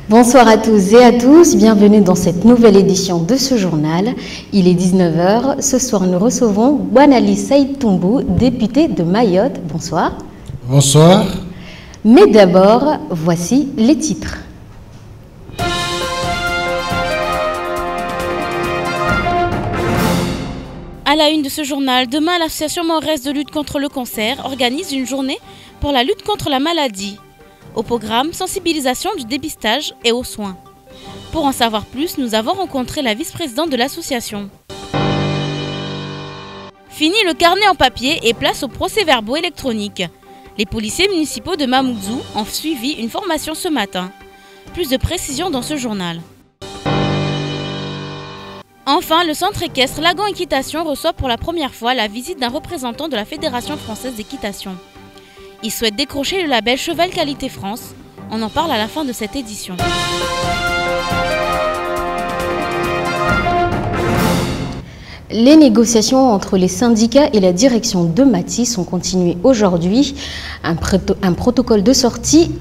Bonsoir à tous et à tous, bienvenue dans cette nouvelle édition de ce journal. Il est 19h, ce soir nous recevons Bouanali Saïd Toumbou, député de Mayotte. Bonsoir. Bonsoir. Mais d'abord, voici les titres. À la une de ce journal, demain l'association mahoraise de lutte contre le cancer organise une journée pour la lutte contre la maladie. Au programme, sensibilisation du dépistage et aux soins. Pour en savoir plus, nous avons rencontré la vice-présidente de l'association. Fini le carnet en papier et place aux procès-verbaux électroniques. Les policiers municipaux de Mamoudzou ont suivi une formation ce matin. Plus de précisions dans ce journal. Enfin, le centre équestre Lagon Équitation reçoit pour la première fois la visite d'un représentant de la Fédération française d'équitation. Il souhaite décrocher le label Cheval Qualité France. On en parle à la fin de cette édition. Les négociations entre les syndicats et la direction de Matis ont continué aujourd'hui. Un protocole de sortie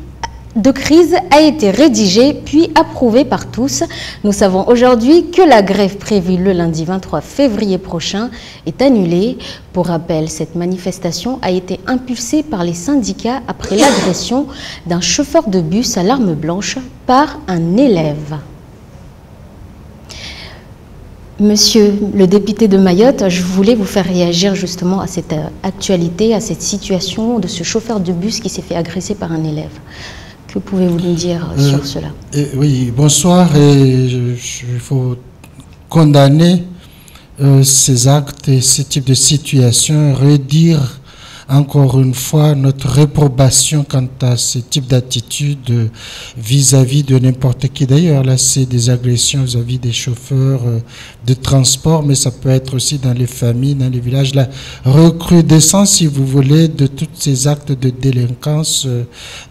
de crise a été rédigé puis approuvé par tous. Nous savons aujourd'hui que la grève prévue le lundi 23 février prochain est annulée. Pour rappel, cette manifestation a été impulsée par les syndicats après l'agression d'un chauffeur de bus à l'arme blanche par un élève. Monsieur le député de Mayotte, je voulais vous faire réagir justement à cette actualité, à cette situation de ce chauffeur de bus qui s'est fait agresser par un élève. Que pouvez-vous nous dire sur cela? Oui, bonsoir. Il faut condamner ces actes et ce type de situation, redire encore une fois notre réprobation quant à ce type d'attitude vis-à-vis de n'importe qui. D'ailleurs, là, c'est des agressions vis-à-vis des chauffeurs de transport, mais ça peut être aussi dans les familles, dans les villages. La recrudescence, si vous voulez, de tous ces actes de délinquance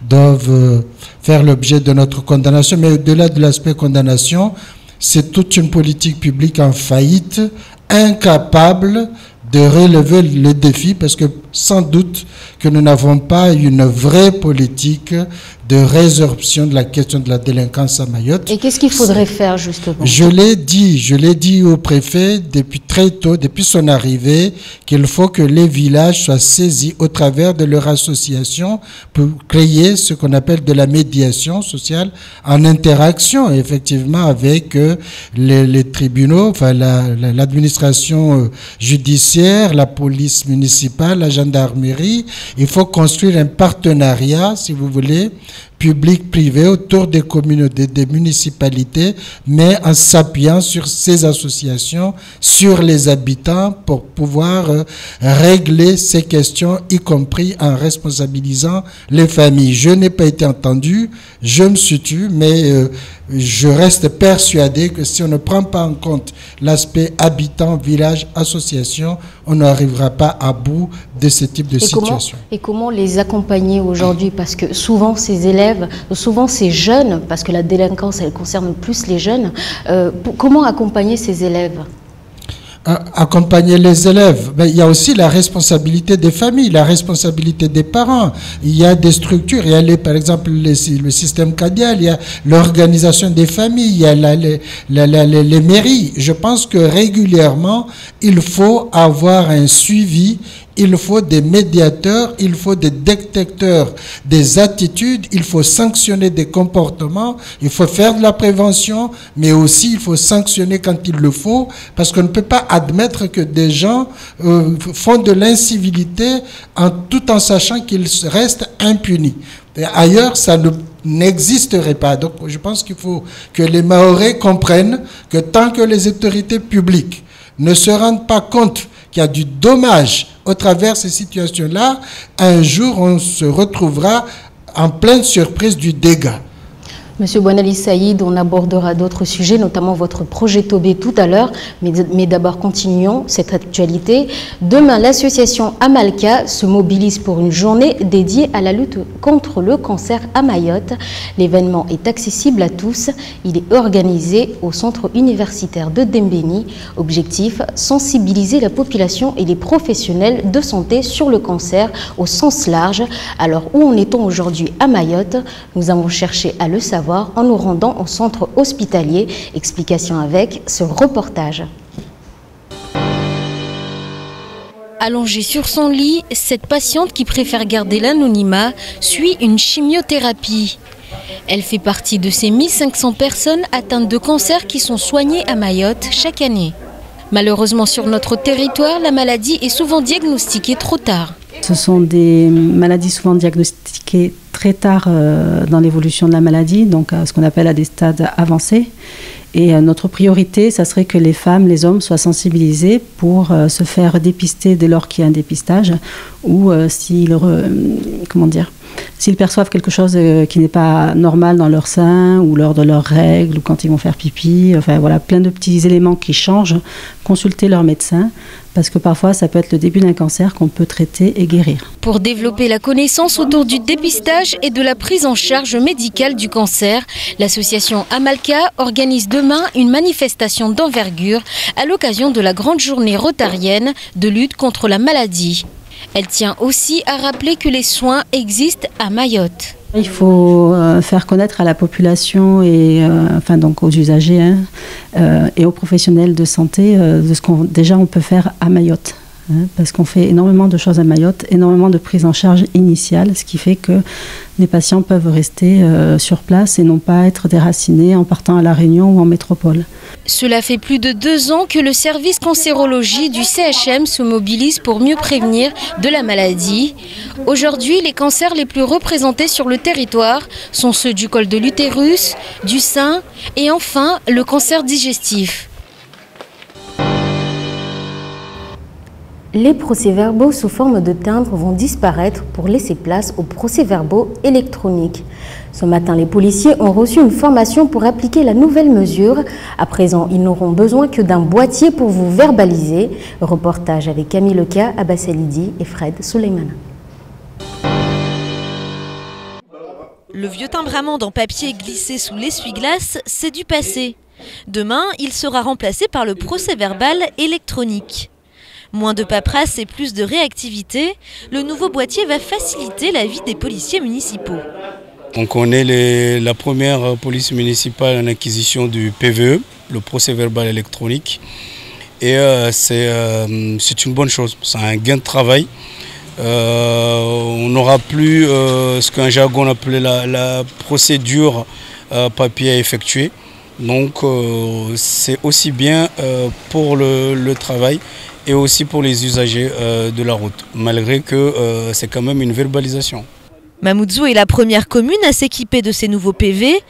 doivent faire l'objet de notre condamnation. Mais au-delà de l'aspect condamnation, c'est toute une politique publique en faillite, incapable de relever le défi, parce que sans doute que nous n'avons pas une vraie politique de résorption de la question de la délinquance à Mayotte. Et qu'est-ce qu'il faudrait faire justement? Je l'ai dit au préfet depuis très tôt, depuis son arrivée, qu'il faut que les villages soient saisis au travers de leur association pour créer ce qu'on appelle de la médiation sociale en interaction effectivement avec les tribunaux, enfin l'administration judiciaire, la police municipale, la gendarmerie. Il faut construire un partenariat, si vous voulez, public-privé autour des communautés, des municipalités, mais en s'appuyant sur ces associations, sur les habitants pour pouvoir régler ces questions, y compris en responsabilisant les familles. Je n'ai pas été entendu, je me suis tu, mais je reste persuadé que si on ne prend pas en compte l'aspect habitant, village, association, on n'arrivera pas à bout de ce type de situation. Et comment les accompagner aujourd'hui? Parce que souvent ces élèves, souvent ces jeunes, parce que la délinquance elle concerne plus les jeunes, comment accompagner ces élèves? Accompagner les élèves, mais il y a aussi la responsabilité des familles, la responsabilité des parents. Il y a des structures, il y a par exemple le système cadial, il y a l'organisation des familles, il y a les mairies. Je pense que régulièrement, il faut avoir un suivi. Il faut des médiateurs, il faut des détecteurs des attitudes, il faut sanctionner des comportements, il faut faire de la prévention, mais aussi il faut sanctionner quand il le faut, parce qu'on ne peut pas admettre que des gens font de l'incivilité tout en sachant qu'ils restent impunis. Et ailleurs, ça n'existerait pas. Donc je pense qu'il faut que les Mahorais comprennent que tant que les autorités publiques ne se rendent pas compte qu'il y a du dommage au travers de ces situations-là, un jour on se retrouvera en pleine surprise du dégât. Monsieur Bouanali Saïd, on abordera d'autres sujets, notamment votre projet Tobé tout à l'heure, mais d'abord continuons cette actualité. Demain, l'association Amalka se mobilise pour une journée dédiée à la lutte contre le cancer à Mayotte. L'événement est accessible à tous. Il est organisé au centre universitaire de Dembéni. Objectif, sensibiliser la population et les professionnels de santé sur le cancer au sens large. Alors, où en est-on aujourd'hui à Mayotte? Nous avons cherché à le savoir savoir en nous rendant au centre hospitalier. Explication avec ce reportage. Allongée sur son lit, cette patiente qui préfère garder l'anonymat suit une chimiothérapie. Elle fait partie de ces 1500 personnes atteintes de cancer qui sont soignées à Mayotte chaque année. Malheureusement, sur notre territoire, la maladie est souvent diagnostiquée trop tard. Ce sont des maladies souvent diagnostiquées très tard dans l'évolution de la maladie, donc à ce qu'on appelle à des stades avancés. Et notre priorité, ça serait que les femmes, les hommes soient sensibilisés pour se faire dépister dès lors qu'il y a un dépistage ou s'ils perçoivent quelque chose qui n'est pas normal dans leur sein ou lors de leurs règles ou quand ils vont faire pipi, enfin voilà, plein de petits éléments qui changent, consulter leur médecin parce que parfois ça peut être le début d'un cancer qu'on peut traiter et guérir. Pour développer la connaissance autour du dépistage et de la prise en charge médicale du cancer, l'association Amalka organise demain une manifestation d'envergure à l'occasion de la grande journée rotarienne de lutte contre la maladie. Elle tient aussi à rappeler que les soins existent à Mayotte. Il faut faire connaître à la population et donc aux usagers et aux professionnels de santé de ce qu'on déjà on peut faire à Mayotte. Parce qu'on fait énormément de choses à Mayotte, énormément de prise en charge initiale, ce qui fait que les patients peuvent rester sur place et non pas être déracinés en partant à La Réunion ou en métropole. Cela fait plus de 2 ans que le service cancérologie du CHM se mobilise pour mieux prévenir de la maladie. Aujourd'hui, les cancers les plus représentés sur le territoire sont ceux du col de l'utérus, du sein et enfin le cancer digestif. Les procès-verbaux sous forme de timbre vont disparaître pour laisser place aux procès-verbaux électroniques. Ce matin, les policiers ont reçu une formation pour appliquer la nouvelle mesure. À présent, ils n'auront besoin que d'un boîtier pour vous verbaliser. Reportage avec Camille Leca, Abbas Elidi et Fred Souleymana. Le vieux timbre-amende en papier glissé sous l'essuie-glace, c'est du passé. Demain, il sera remplacé par le procès-verbal électronique. Moins de paperasse et plus de réactivité, le nouveau boîtier va faciliter la vie des policiers municipaux. Donc on est la première police municipale en acquisition du PVE, le procès-verbal électronique. Et c'est une bonne chose, c'est un gain de travail. On n'aura plus ce qu'un jargon appelait la procédure papier à effectuer. Donc c'est aussi bien pour le travail et aussi pour les usagers de la route, malgré que c'est quand même une verbalisation. Mamoudzou est la première commune à s'équiper de ces nouveaux PV.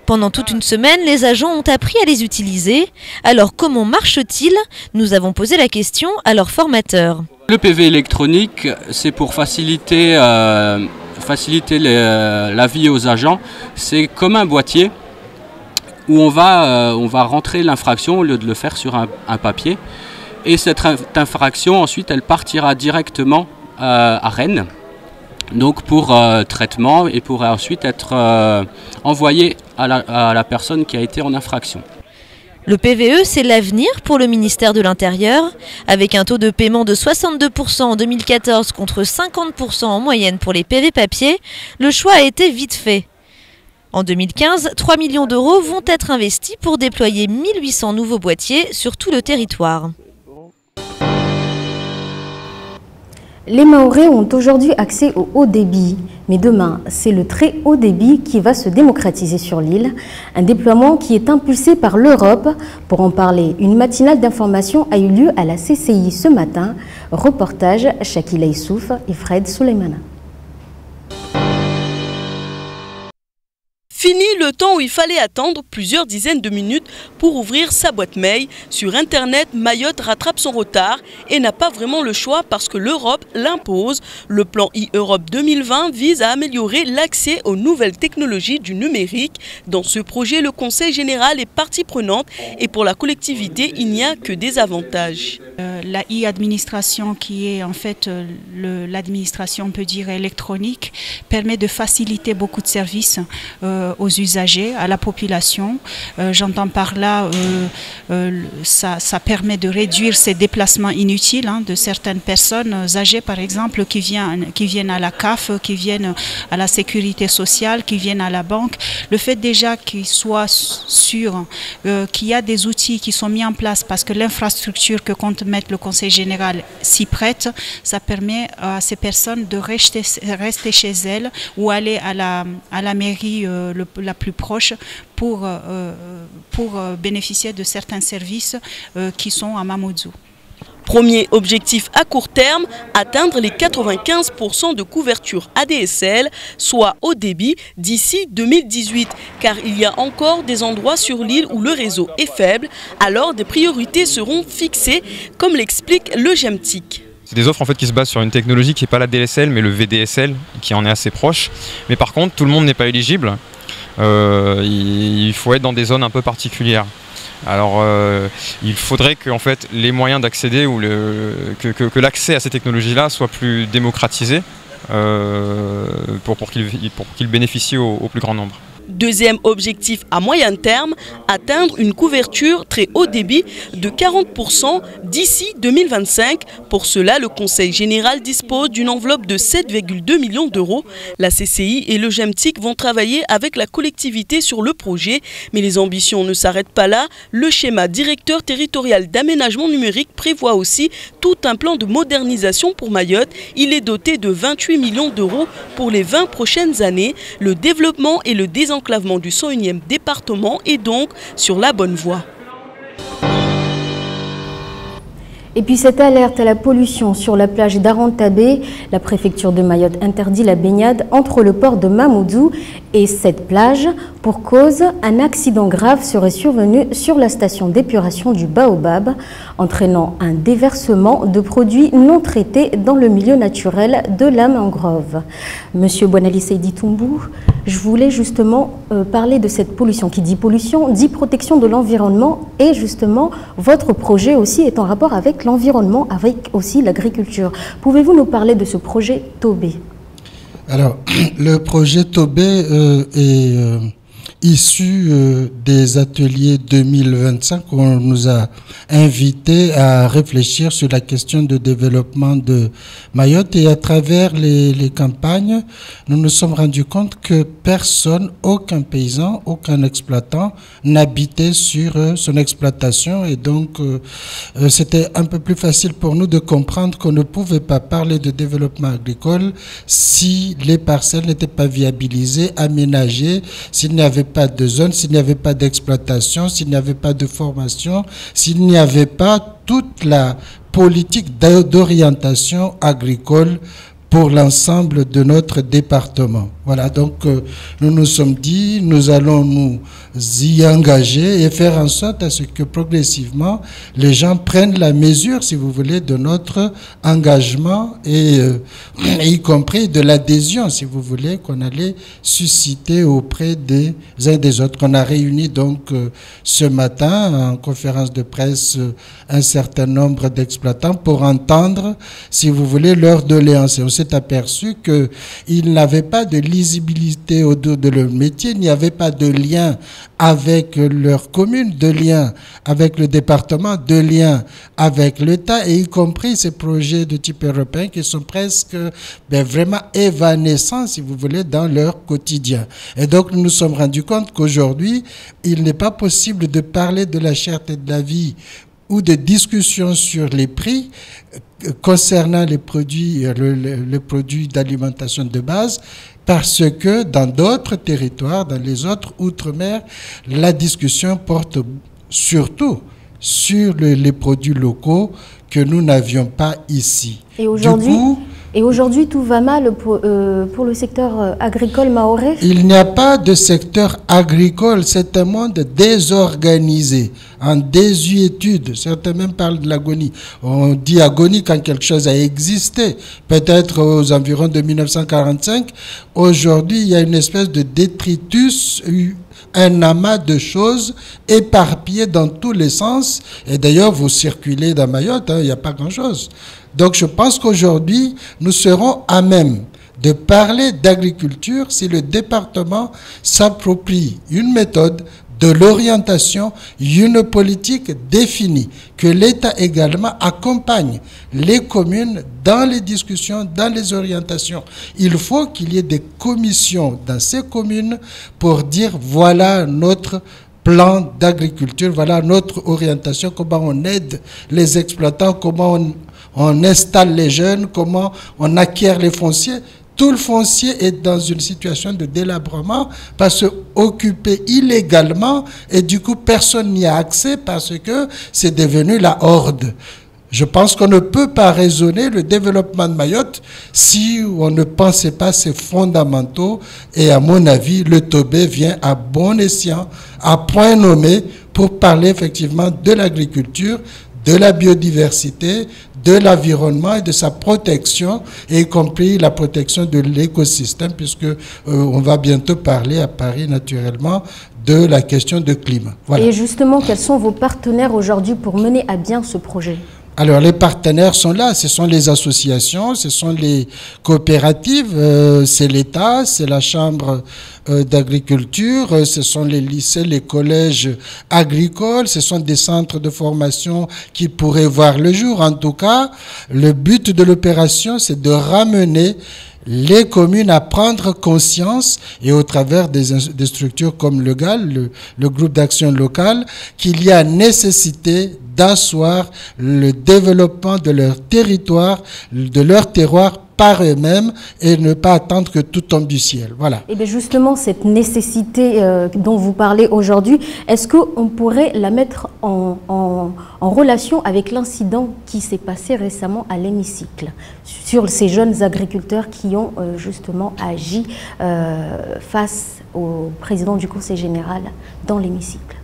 Pendant toute une semaine, les agents ont appris à les utiliser. Alors comment marche-t-il? Nous avons posé la question à leurs formateurs. Le PV électronique, c'est pour faciliter la vie aux agents. C'est comme un boîtier où on va rentrer l'infraction au lieu de le faire sur un papier. Et cette infraction, ensuite, elle partira directement à Rennes, donc pour traitement et pourra ensuite être envoyée à la personne qui a été en infraction. Le PVE, c'est l'avenir pour le ministère de l'Intérieur. Avec un taux de paiement de 62% en 2014 contre 50% en moyenne pour les PV papier, le choix a été vite fait. En 2015, 3 millions d'euros vont être investis pour déployer 1800 nouveaux boîtiers sur tout le territoire. Les Mahorais ont aujourd'hui accès au haut débit, mais demain, c'est le très haut débit qui va se démocratiser sur l'île, un déploiement qui est impulsé par l'Europe. Pour en parler, une matinale d'information a eu lieu à la CCI ce matin. Reportage Shakila Issouf et Fred Souleymana. Fini le temps où il fallait attendre plusieurs dizaines de minutes pour ouvrir sa boîte mail. Sur Internet, Mayotte rattrape son retard et n'a pas vraiment le choix parce que l'Europe l'impose. Le plan e-Europe 2020 vise à améliorer l'accès aux nouvelles technologies du numérique. Dans ce projet, le Conseil général est partie prenante et pour la collectivité, il n'y a que des avantages. la e-administration, qui est en fait l'administration, on peut dire, électronique, permet de faciliter beaucoup de services aux usagers, à la population. J'entends par là, ça permet de réduire ces déplacements inutiles de certaines personnes âgées, par exemple, qui viennent à la CAF, qui viennent à la sécurité sociale, qui viennent à la banque. Le fait déjà qu'ils soient sûrs qu'il y a des outils qui sont mis en place parce que l'infrastructure que compte mettre le Conseil général s'y prête, ça permet à ces personnes de rester chez elles ou aller à la mairie la plus proche pour bénéficier de certains services qui sont à Mamoudzou. Premier objectif à court terme, atteindre les 95% de couverture ADSL, soit haut débit, d'ici 2018. Car il y a encore des endroits sur l'île où le réseau est faible, alors des priorités seront fixées, comme l'explique le GEMTIC. C'est des offres en fait qui se basent sur une technologie qui n'est pas la DSL mais le VDSL, qui en est assez proche. Mais par contre, tout le monde n'est pas éligible. Il faut être dans des zones un peu particulières. Alors il faudrait que en fait, les moyens d'accéder ou que l'accès à ces technologies-là soit plus démocratisé pour qu'il bénéficie au plus grand nombre. Deuxième objectif à moyen terme, atteindre une couverture très haut débit de 40% d'ici 2025. Pour cela, le Conseil général dispose d'une enveloppe de 7,2 millions d'euros. La CCI et le GEMTIC vont travailler avec la collectivité sur le projet. Mais les ambitions ne s'arrêtent pas là. Le schéma directeur territorial d'aménagement numérique prévoit aussi tout un plan de modernisation pour Mayotte. Il est doté de 28 millions d'euros pour les 20 prochaines années. Le développement et le désenclavement du 101e département est donc sur la bonne voie. Et puis cette alerte à la pollution sur la plage d'Arantabé, la préfecture de Mayotte interdit la baignade entre le port de Mamoudzou et cette plage. Pour cause, un accident grave serait survenu sur la station d'épuration du Baobab, entraînant un déversement de produits non traités dans le milieu naturel de la mangrove. Monsieur Bonali Seydi Toumbou, je voulais justement parler de cette pollution. Qui dit pollution, dit protection de l'environnement, et justement, votre projet aussi est en rapport avec l'environnement, avec aussi l'agriculture. Pouvez-vous nous parler de ce projet Tobé? Alors, le projet Tobé est issu des ateliers 2025 où on nous a invités à réfléchir sur la question de développement de Mayotte, et à travers les campagnes, nous nous sommes rendus compte que personne, aucun paysan, aucun exploitant n'habitait sur son exploitation, et donc c'était un peu plus facile pour nous de comprendre qu'on ne pouvait pas parler de développement agricole si les parcelles n'étaient pas viabilisées, aménagées, s'il n'y avait pas de zone, s'il n'y avait pas d'exploitation, s'il n'y avait pas de formation, s'il n'y avait pas toute la politique d'orientation agricole pour l'ensemble de notre département. Voilà, donc nous nous sommes dit, nous allons nous y engager et faire en sorte à ce que progressivement les gens prennent la mesure, si vous voulez, de notre engagement et y compris de l'adhésion, si vous voulez, qu'on allait susciter auprès des uns des autres. On a réuni donc ce matin en conférence de presse un certain nombre d'exploitants pour entendre, si vous voulez, leurs doléances. Et on s'est aperçu qu'ils n'avaient pas de lisibilité autour de leur métier, il n'y avait pas de lien avec leur commune, de lien avec le département, de lien avec l'État, et y compris ces projets de type européen qui sont presque vraiment évanescents, si vous voulez, dans leur quotidien. Et donc nous nous sommes rendus compte qu'aujourd'hui, il n'est pas possible de parler de la cherté de la vie ou de discussions sur les prix concernant les produits d'alimentation de base, parce que dans d'autres territoires, dans les autres outre-mer, la discussion porte surtout sur les produits locaux que nous n'avions pas ici. Et aujourd'hui, tout va mal pour le secteur agricole mahorais? Il n'y a pas de secteur agricole, c'est un monde désorganisé, en désuétude. Certains même parlent de l'agonie. On dit agonie quand quelque chose a existé, peut-être aux environs de 1945. Aujourd'hui, il y a une espèce de détritus un amas de choses éparpillées dans tous les sens. Et d'ailleurs, vous circulez dans Mayotte, il n'y a pas grand-chose. Donc je pense qu'aujourd'hui, nous serons à même de parler d'agriculture si le département s'approprie une méthode, de l'orientation, une politique définie, que l'État également accompagne les communes dans les discussions, dans les orientations. Il faut qu'il y ait des commissions dans ces communes pour dire voilà notre plan d'agriculture, voilà notre orientation, comment on aide les exploitants, comment on installe les jeunes, comment on acquiert les fonciers. Tout le foncier est dans une situation de délabrement parce que occupé illégalement et du coup personne n'y a accès parce que c'est devenu la horde. Je pense qu'on ne peut pas raisonner le développement de Mayotte si on ne pensait pas ces fondamentaux. Et à mon avis, le Tobé vient à bon escient, à point nommé, pour parler effectivement de l'agriculture, de la biodiversité, de l'environnement et de sa protection, y compris la protection de l'écosystème, puisque on va bientôt parler à Paris naturellement de la question du climat. Voilà. Et justement, quels sont vos partenaires aujourd'hui pour mener à bien ce projet ? Alors les partenaires sont là, ce sont les associations, ce sont les coopératives, c'est l'État, c'est la Chambre d'agriculture, ce sont les lycées, les collèges agricoles, ce sont des centres de formation qui pourraient voir le jour. En tout cas, le but de l'opération, c'est de ramener les communes à prendre conscience, et au travers des structures comme le GAL, le groupe d'action locale, qu'il y a nécessité d'asseoir le développement de leur territoire, de leur terroir par eux-mêmes et ne pas attendre que tout tombe du ciel. Voilà. Et bien justement, cette nécessité dont vous parlez aujourd'hui, est-ce qu'on pourrait la mettre en relation avec l'incident qui s'est passé récemment à l'hémicycle sur ces jeunes agriculteurs qui ont justement agi face au président du Conseil général dans l'hémicycle?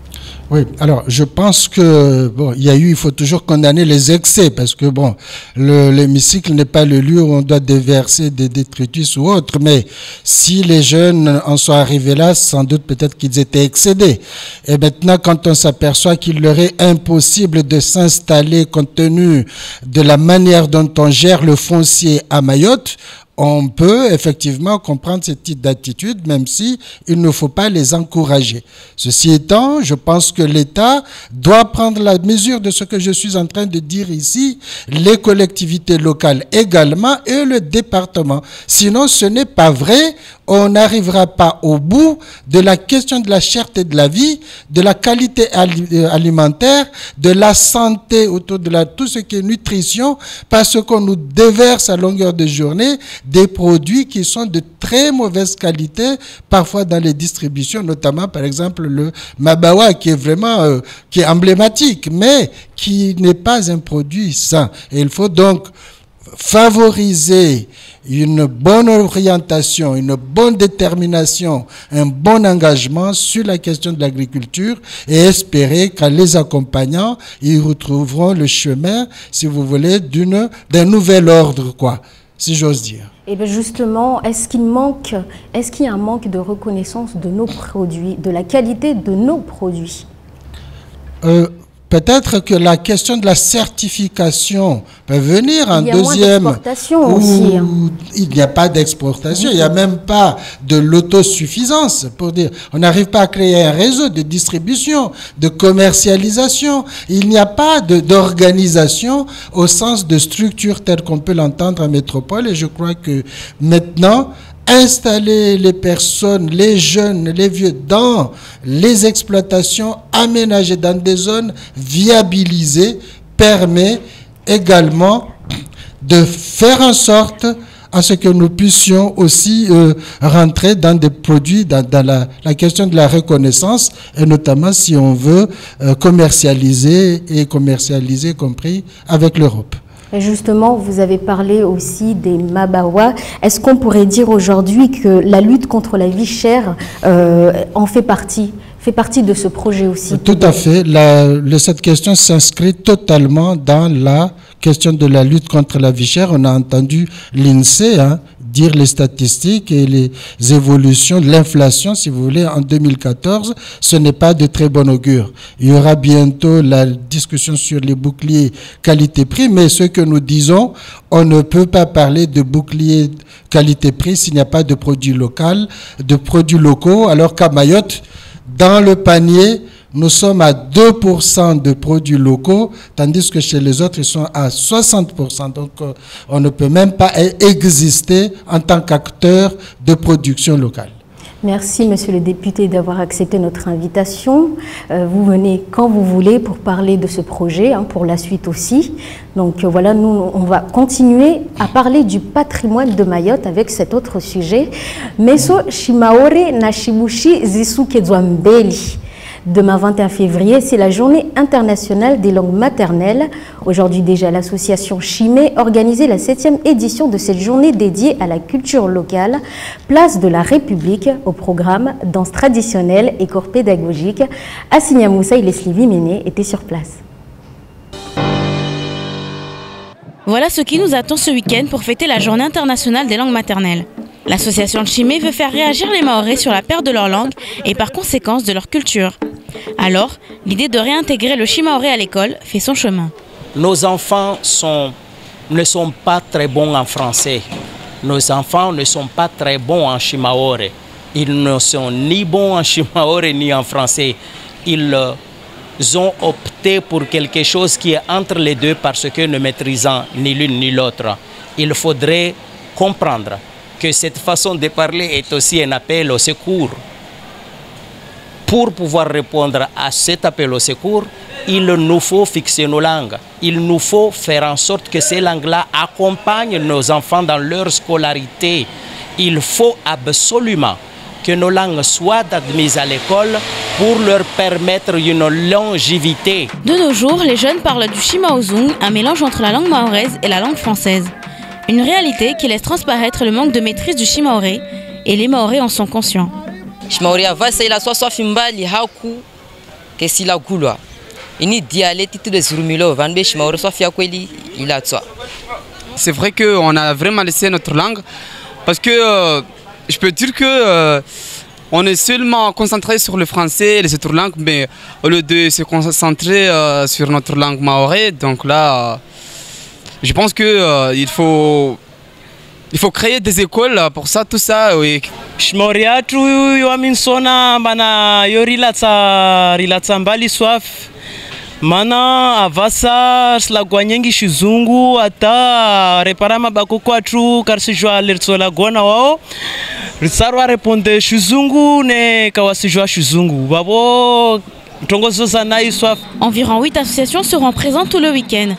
Oui, alors je pense que bon, il faut toujours condamner les excès parce que bon, l'hémicycle n'est pas le lieu où on doit déverser des détritus ou autre, mais si les jeunes en sont arrivés là, sans doute peut-être qu'ils étaient excédés. Et maintenant, quand on s'aperçoit qu'il leur est impossible de s'installer compte tenu de la manière dont on gère le foncier à Mayotte, on peut effectivement comprendre ce type d'attitude, même si il ne faut pas les encourager. Ceci étant, je pense que l'État doit prendre la mesure de ce que je suis en train de dire ici, les collectivités locales également et le département. Sinon, ce n'est pas vrai. On n'arrivera pas au bout de la question de la cherté de la vie, de la qualité alimentaire, de la santé autour de tout ce qui est nutrition, parce qu'on nous déverse à longueur de journée des produits qui sont de très mauvaise qualité, parfois dans les distributions, notamment par exemple le Mabawa qui est vraiment qui est emblématique, mais qui n'est pas un produit sain. Et il faut donc favoriser une bonne orientation, une bonne détermination, un bon engagement sur la question de l'agriculture et espérer qu'en les accompagnant, ils retrouveront le chemin, si vous voulez, d'un nouvel ordre, quoi, si j'ose dire. Et bien justement, est-ce qu'il y a un manque de reconnaissance de nos produits, de la qualité de nos produits? Peut-être que la question de la certification peut venir en deuxième. Il y a moins d'exportation aussi. Il n'y a pas d'exportation, il n'y a même pas de l'autosuffisance. Pour dire, on n'arrive pas à créer un réseau de distribution, de commercialisation. Il n'y a pas d'organisation au sens de structure telle qu'on peut l'entendre en métropole. Et je crois que maintenant, installer les personnes, les jeunes, les vieux dans les exploitations aménagées dans des zones viabilisées permet également de faire en sorte à ce que nous puissions aussi rentrer dans des produits, dans la question de la reconnaissance, et notamment si on veut commercialiser compris avec l'Europe. Et justement, vous avez parlé aussi des Mabawa. Est-ce qu'on pourrait dire aujourd'hui que la lutte contre la vie chère en fait partie de ce projet aussi? Tout à fait. Cette question s'inscrit totalement dans la question de la lutte contre la vie chère. On a entendu l'INSEE dire les statistiques et les évolutions de l'inflation, si vous voulez, en 2014, ce n'est pas de très bon augure. Il y aura bientôt la discussion sur les boucliers qualité-prix, mais ce que nous disons, on ne peut pas parler de bouclier qualité-prix s'il n'y a pas de produits locaux, alors qu'à Mayotte, dans le panier, nous sommes à 2% de produits locaux, tandis que chez les autres, ils sont à 60%. Donc, on ne peut même pas exister en tant qu'acteur de production locale. Merci, monsieur le député, d'avoir accepté notre invitation. Vous venez quand vous voulez pour parler de ce projet, pour la suite aussi. Donc voilà, nous, on va continuer à parler du patrimoine de Mayotte avec cet autre sujet. Meso Shimaore Nashibushi Zisukezwambeli. Demain 21 février, c'est la journée internationale des langues maternelles. Aujourd'hui déjà, l'association Chimé organisait la 7e édition de cette journée dédiée à la culture locale, place de la République, au programme danse traditionnelle et corps pédagogique. Assigna Moussa et Leslie Viméné étaient sur place. Voilà ce qui nous attend ce week-end pour fêter la journée internationale des langues maternelles. L'association Chimé veut faire réagir les Mahorais sur la perte de leur langue et par conséquence de leur culture. Alors, l'idée de réintégrer le Shimaoré à l'école fait son chemin. Nos enfants ne sont pas très bons en français. Nos enfants ne sont pas très bons en Shimaoré. Ils ne sont ni bons en Shimaoré ni en français. Ils ont opté pour quelque chose qui est entre les deux parce que ne maîtrisant ni l'une ni l'autre. Il faudrait comprendre que cette façon de parler est aussi un appel au secours. Pour pouvoir répondre à cet appel au secours, il nous faut fixer nos langues. Il nous faut faire en sorte que ces langues-là accompagnent nos enfants dans leur scolarité. Il faut absolument que nos langues soient admises à l'école pour leur permettre une longévité. De nos jours, les jeunes parlent du Shimaozung, un mélange entre la langue mahoraise et la langue française. Une réalité qui laisse transparaître le manque de maîtrise du Shimaoré, et les Mahorais en sont conscients. Shimaoré avasa ila swaswa fimbali haku kesila gulwa. Ini dialecte de Zurumilo vanbe Shimaoré swafia kweli ila tswa. C'est vrai qu'on a vraiment laissé notre langue parce que je peux dire que on est seulement concentré sur le français et les autres langues, mais au lieu de se concentrer sur notre langue mahorais, donc là, je pense que il faut créer des écoles pour ça, tout ça. Oui. Shmoriatu yoaminsona mana yorilatsa mbali swaf. Mana avasa slagwanyengi shizungu ata repara mabako kwatu karsijwa lertsola gona wao. Ritsarwa répondre shizungu ne kawasijwa shizungu. Babo tongozo sana swaf. Environ 8 associations seront présentes tout le week-end.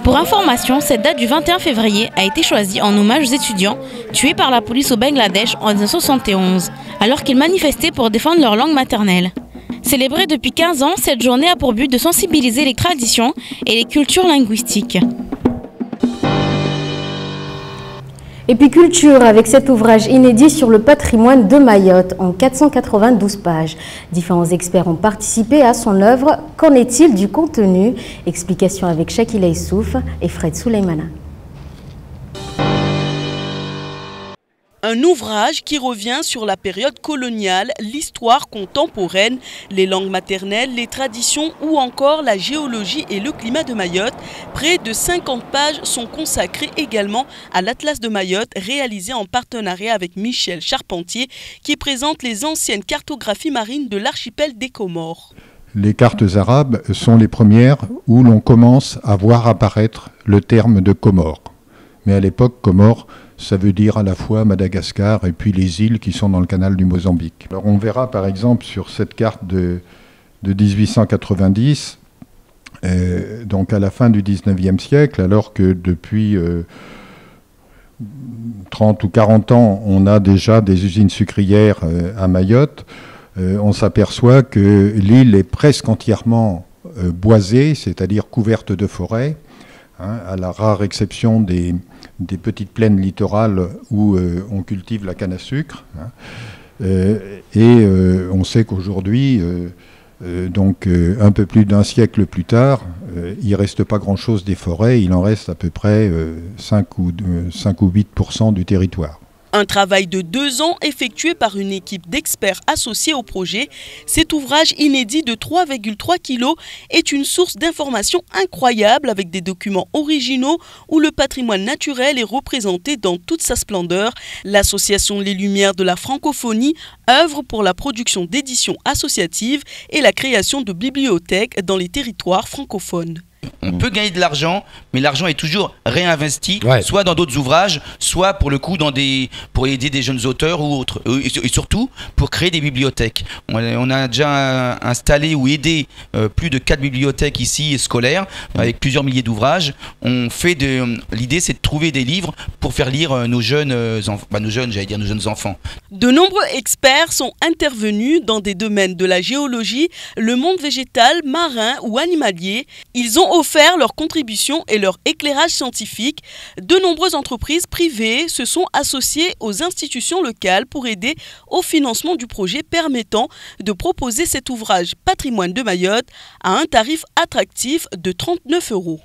Pour information, cette date du 21 février a été choisie en hommage aux étudiants tués par la police au Bangladesh en 1971, alors qu'ils manifestaient pour défendre leur langue maternelle. Célébrée depuis 15 ans, cette journée a pour but de sensibiliser les traditions et les cultures linguistiques. Et puis culture avec cet ouvrage inédit sur le patrimoine de Mayotte en 492 pages. Différents experts ont participé à son œuvre. Qu'en est-il du contenu? Explication avec Shakila Issouf et Fred Souleymana. Un ouvrage qui revient sur la période coloniale, l'histoire contemporaine, les langues maternelles, les traditions ou encore la géologie et le climat de Mayotte. Près de 50 pages sont consacrées également à l'Atlas de Mayotte, réalisé en partenariat avec Michel Charpentier, qui présente les anciennes cartographies marines de l'archipel des Comores. Les cartes arabes sont les premières où l'on commence à voir apparaître le terme de Comores. Mais à l'époque, Comores, ça veut dire à la fois Madagascar et puis les îles qui sont dans le canal du Mozambique. Alors on verra par exemple sur cette carte de 1890, donc à la fin du 19e siècle, alors que depuis 30 ou 40 ans, on a déjà des usines sucrières à Mayotte, on s'aperçoit que l'île est presque entièrement boisée, c'est-à-dire couverte de forêts, à la rare exception des petites plaines littorales où on cultive la canne à sucre. On sait qu'aujourd'hui, donc un peu plus d'un siècle plus tard, il ne reste pas grand-chose des forêts, il en reste à peu près 5 ou 8% du territoire. Un travail de 2 ans effectué par une équipe d'experts associés au projet. Cet ouvrage inédit de 3,3 kg est une source d'informations incroyable avec des documents originaux où le patrimoine naturel est représenté dans toute sa splendeur. L'association Les Lumières de la francophonie œuvre pour la production d'éditions associatives et la création de bibliothèques dans les territoires francophones. On peut gagner de l'argent, mais l'argent est toujours réinvesti, soit dans d'autres ouvrages, soit pour le coup pour aider des jeunes auteurs ou autres, et surtout pour créer des bibliothèques. On a déjà installé ou aidé plus de 4 bibliothèques ici scolaires, avec plusieurs milliers d'ouvrages. L'idée, c'est de trouver des livres pour faire lire nos jeunes enfants. De nombreux experts sont intervenus dans des domaines de la géologie, le monde végétal, marin ou animalier. Ils ont offert leur contribution et leur éclairage scientifique. De nombreuses entreprises privées se sont associées aux institutions locales pour aider au financement du projet permettant de proposer cet ouvrage Patrimoine de Mayotte à un tarif attractif de 39 €.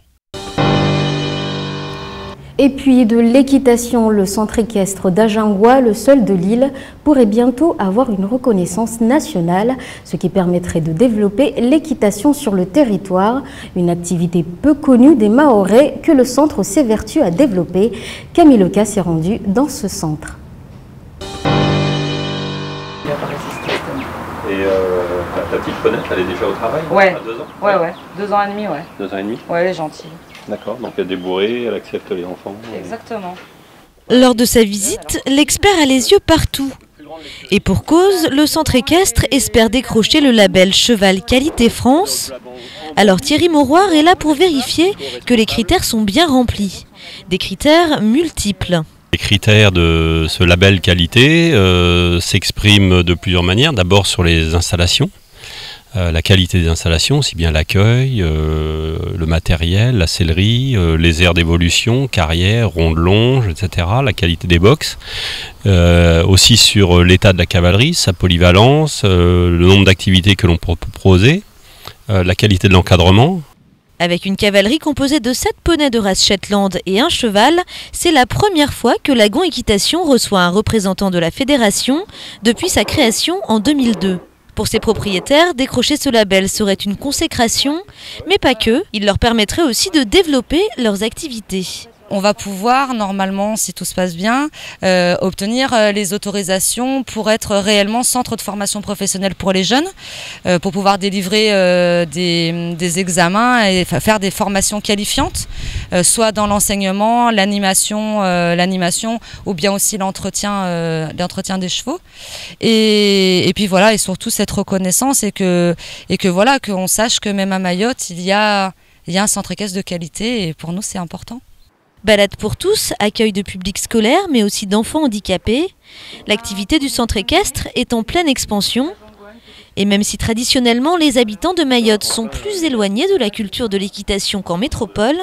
Et puis de l'équitation, le centre équestre d'Ajangwa, le seul de l'île, pourrait bientôt avoir une reconnaissance nationale, ce qui permettrait de développer l'équitation sur le territoire, une activité peu connue des Mahorais que le centre s'évertue à développer. Camille Leca s'est rendu dans ce centre. Et ta petite ponette, elle est déjà au travail? Ouais. À 2 ans? Ouais. 2 ans et demi, ouais. 2 ans et demi? Ouais, elle est gentille. D'accord, donc elle est débourrée, elle accepte les enfants. Exactement. Lors de sa visite, l'expert a les yeux partout. Et pour cause, le centre équestre espère décrocher le label Cheval Qualité France. Alors Thierry Mauroir est là pour vérifier que les critères sont bien remplis. Des critères multiples. Les critères de ce label qualité s'expriment de plusieurs manières. D'abord sur les installations. La qualité des installations, aussi bien l'accueil, le matériel, la sellerie, les aires d'évolution, carrière, ronde-longe, etc. La qualité des box. Aussi sur l'état de la cavalerie, sa polyvalence, le nombre d'activités que l'on peut proposer, la qualité de l'encadrement. Avec une cavalerie composée de 7 poneys de race Shetland et un cheval, c'est la première fois que Lagon Équitation reçoit un représentant de la fédération depuis sa création en 2002. Pour ses propriétaires, décrocher ce label serait une consécration, mais pas que, il leur permettrait aussi de développer leurs activités. On va pouvoir, normalement, si tout se passe bien, obtenir les autorisations pour être réellement centre de formation professionnelle pour les jeunes, pour pouvoir délivrer des examens et faire des formations qualifiantes, soit dans l'enseignement, l'animation ou bien aussi l'entretien des chevaux. Et puis voilà, et surtout cette reconnaissance et que voilà, qu'on sache que même à Mayotte, il y a un centre équestre de qualité et pour nous, c'est important. Balade pour tous, accueil de public scolaire, mais aussi d'enfants handicapés. L'activité du centre équestre est en pleine expansion. Et même si traditionnellement les habitants de Mayotte sont plus éloignés de la culture de l'équitation qu'en métropole,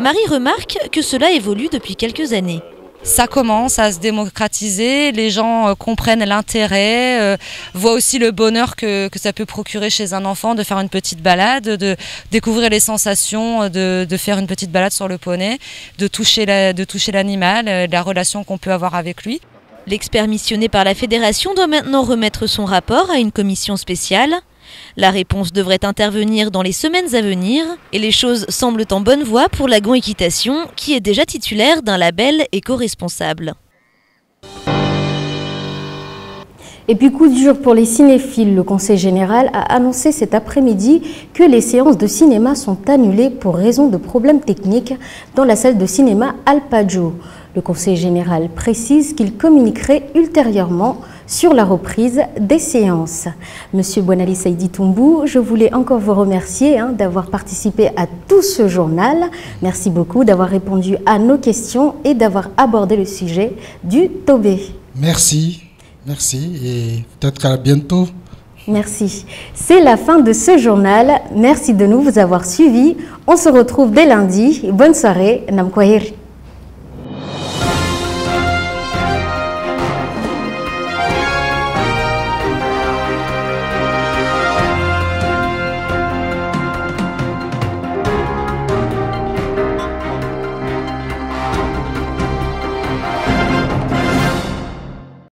Marie remarque que cela évolue depuis quelques années. Ça commence à se démocratiser, les gens comprennent l'intérêt, voient aussi le bonheur que ça peut procurer chez un enfant de faire une petite balade, de découvrir les sensations, de faire une petite balade sur le poney, de toucher l'animal, la relation qu'on peut avoir avec lui. L'expert missionné par la fédération doit maintenant remettre son rapport à une commission spéciale. La réponse devrait intervenir dans les semaines à venir et les choses semblent en bonne voie pour Lagon Équitation qui est déjà titulaire d'un label éco-responsable. Et puis coup dur pour les cinéphiles, le Conseil général a annoncé cet après-midi que les séances de cinéma sont annulées pour raison de problèmes techniques dans la salle de cinéma Alpajo. Le Conseil général précise qu'il communiquerait ultérieurement sur la reprise des séances. Monsieur Bouanali Saïdi Toumbou, je voulais encore vous remercier d'avoir participé à tout ce journal. Merci beaucoup d'avoir répondu à nos questions et d'avoir abordé le sujet du Tobé. Merci, merci et peut-être à bientôt. Merci. C'est la fin de ce journal. Merci de nous avoir suivis. On se retrouve dès lundi. Bonne soirée. Namkwahir.